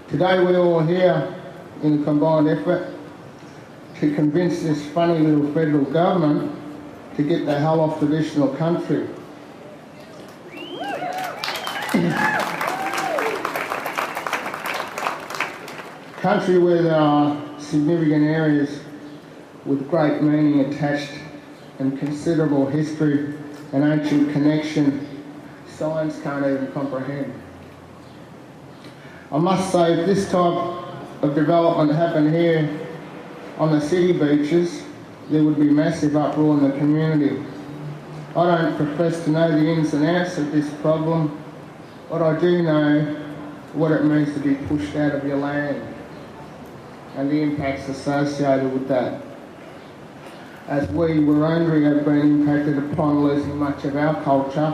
Today we're all here in a combined effort to convince this funny little federal government to get the hell off traditional country. Country where there are significant areas with great meaning attached and considerable history and ancient connection science can't even comprehend. I must say, if this type of development happened here on the city beaches, there would be massive uproar in the community. I don't profess to know the ins and outs of this problem, but I do know what it means to be pushed out of your land and the impacts associated with that. As we, Wurundjeri, have been impacted upon losing much of our culture,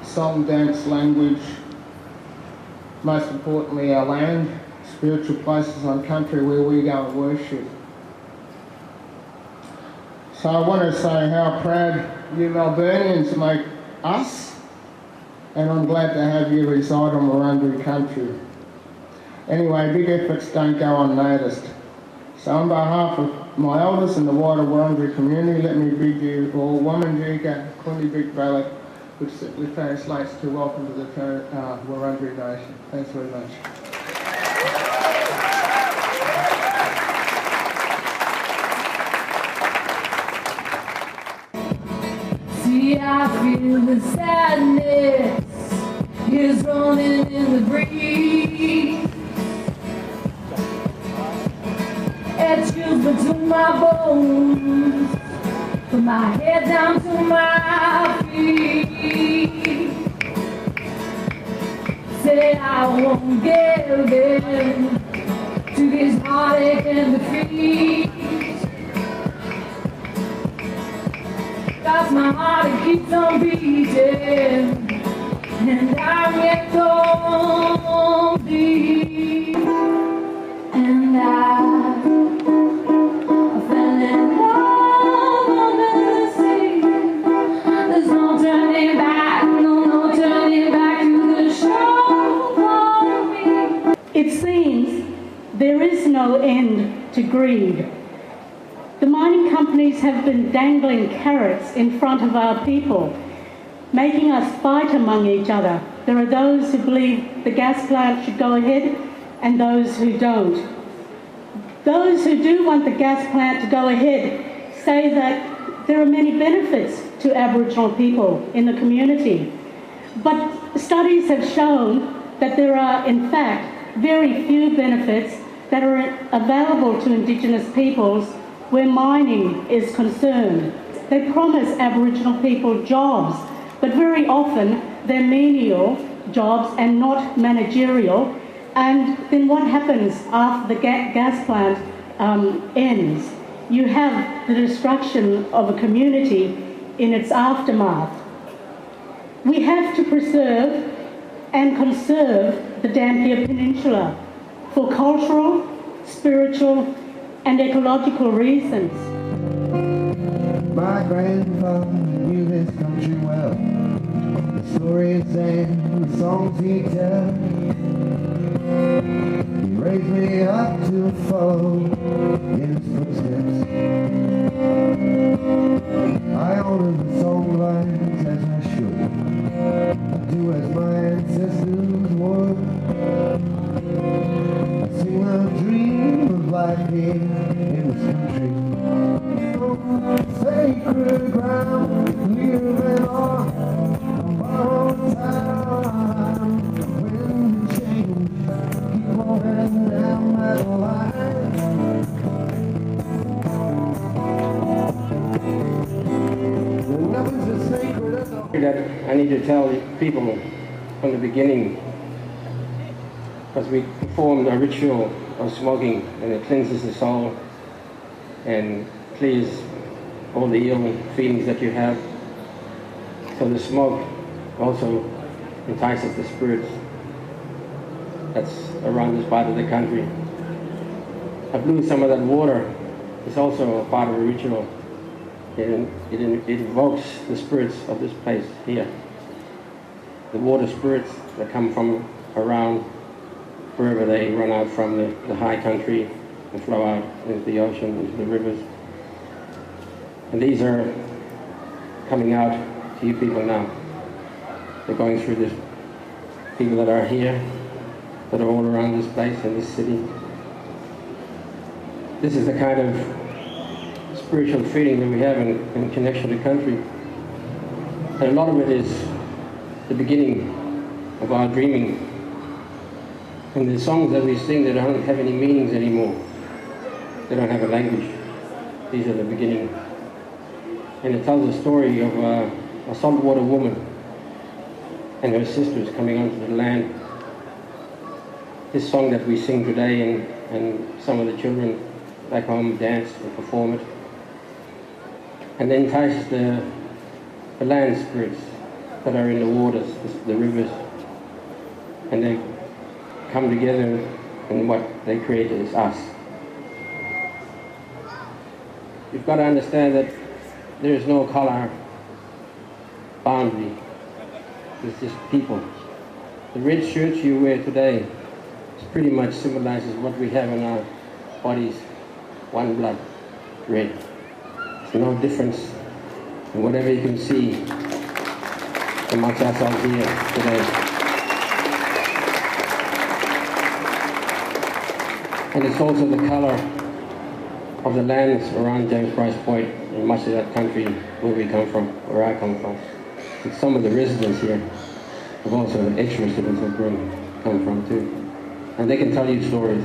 song, dance, language, most importantly our land, spiritual places on country where we go and worship. So I want to say how proud you Melburnians make us, and I'm glad to have you reside on Wurundjeri country. Anyway, big efforts don't go unnoticed. So on behalf of my elders and the wider Wurundjeri community, let me bid you all Wominjeka, Kundi Big Valley, which translates to welcome to the Wurundjeri Nation. Thanks very much. See, I feel the sadness is running in the breeze. It chills between my bones, from my head down to my feet. Say I won't give in to this heartache and defeat. 'Cause my heart it keeps on beating, and I'm yet complete. And I fell in love under the sea. There's no turning back, no turning back to the shore for me. It seems there is no end to greed. The mining companies have been dangling carrots in front of our people, making us fight among each other. There are those who believe the gas plant should go ahead and those who don't. Those who do want the gas plant to go ahead say that there are many benefits to Aboriginal people in the community. But studies have shown that there are, in fact, very few benefits that are available to Indigenous peoples where mining is concerned. They promise Aboriginal people jobs, but very often they're menial jobs and not managerial. And then what happens after the gas plant ends? You have the destruction of a community in its aftermath. We have to preserve and conserve the Dampier Peninsula for cultural, spiritual and ecological reasons. My grandfather knew this country well. The stories and the songs he tells. He raised me up to follow in his footsteps. I honor the song lines as I should. I do as my ancestors would. I sing a dream of life here in this country. Sacred ground, living on borrowed time. When you change, keep on heading down that line. Nothing's as sacred as that I need to tell people from the beginning, because we performed a ritual of smoking, and it cleanses the soul and clears all the ill feelings that you have. So the smoke also entices the spirits that's around this part of the country. I blew some of that water. It's also a part of a ritual. It invokes the spirits of this place here. The water spirits that come from around wherever they run out from the high country and flow out into the ocean, into the rivers. And these are coming out to you people now. They're going through this, people that are here, that are all around this place, in this city. This is the kind of spiritual feeling that we have in connection to country. And a lot of it is the beginning of our dreaming. And the songs that we sing, they don't have any meanings anymore. They don't have a language. These are the beginning. And it tells the story of a saltwater woman and her sisters coming onto the land. This song that we sing today, and some of the children back home dance and perform it. And then entices the land spirits that are in the waters, the rivers, and they come together, and what they create is us. You've got to understand that there is no color boundary. It's just people. The red shirts you wear today pretty much symbolizes what we have in our bodies. One blood, red. There's no difference in whatever you can see amongst ourselves here today. And it's also the color of the lands around James Price Point and much of that country where we come from, where I come from. And some of the residents here have also ex-residents of Broome come from too. And they can tell you stories,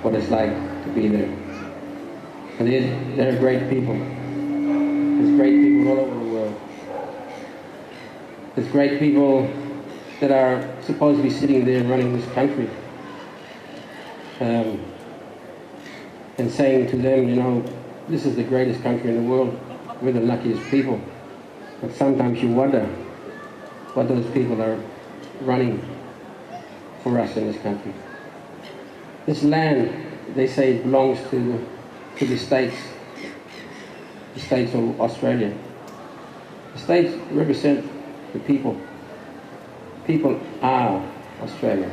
what it's like to be there. And they're great people. There's great people all over the world. There's great people that are supposed to be sitting there running this country. And saying to them, you know, this is the greatest country in the world. We're the luckiest people. But sometimes you wonder what those people are running for us in this country. This land, they say, it belongs to the states of Australia. The states represent the people. People are Australia.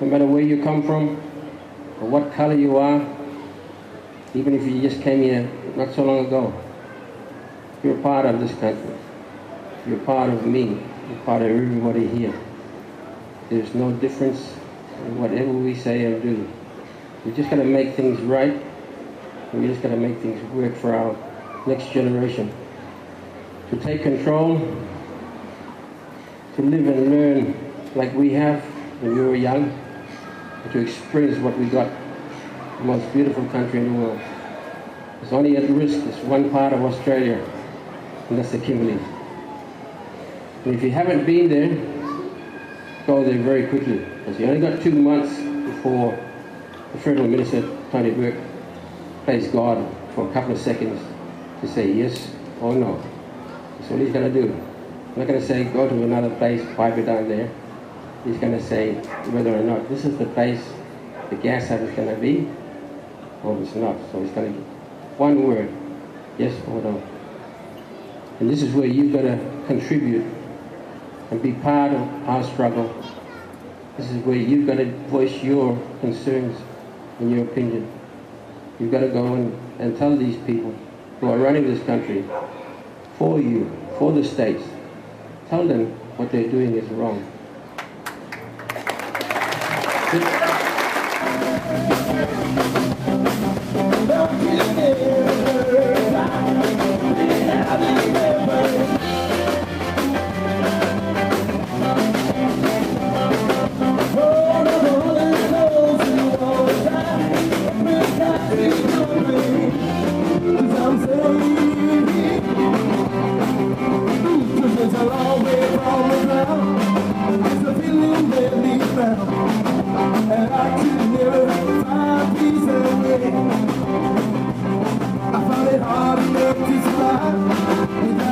No matter where you come from, or what color you are, even if you just came here not so long ago, you're part of this country. You're part of me. You're part of everybody here. There's no difference in whatever we say or do. We just got to make things right. We just got to make things work for our next generation. To take control, to live and learn like we have when we were young, and to experience what we got, the most beautiful country in the world. There's only at risk this one part of Australia, and that's the Kimberley. And if you haven't been there, go there very quickly, because you only got 2 months before the Federal Minister, Tony Burke, plays God for a couple of seconds to say yes or no. That's all he's going to do. He's not going to say, go to another place, pipe it down there. He's going to say whether or not this is the place the gas hut is going to be, or it's not. So he's going to give one word, yes or no. And this is where you've got to contribute and be part of our struggle. This is where you've got to voice your concerns and your opinion. You've got to go and tell these people who are running this country for you, for the states. Tell them what they're doing is wrong. I found it hard enough to survive.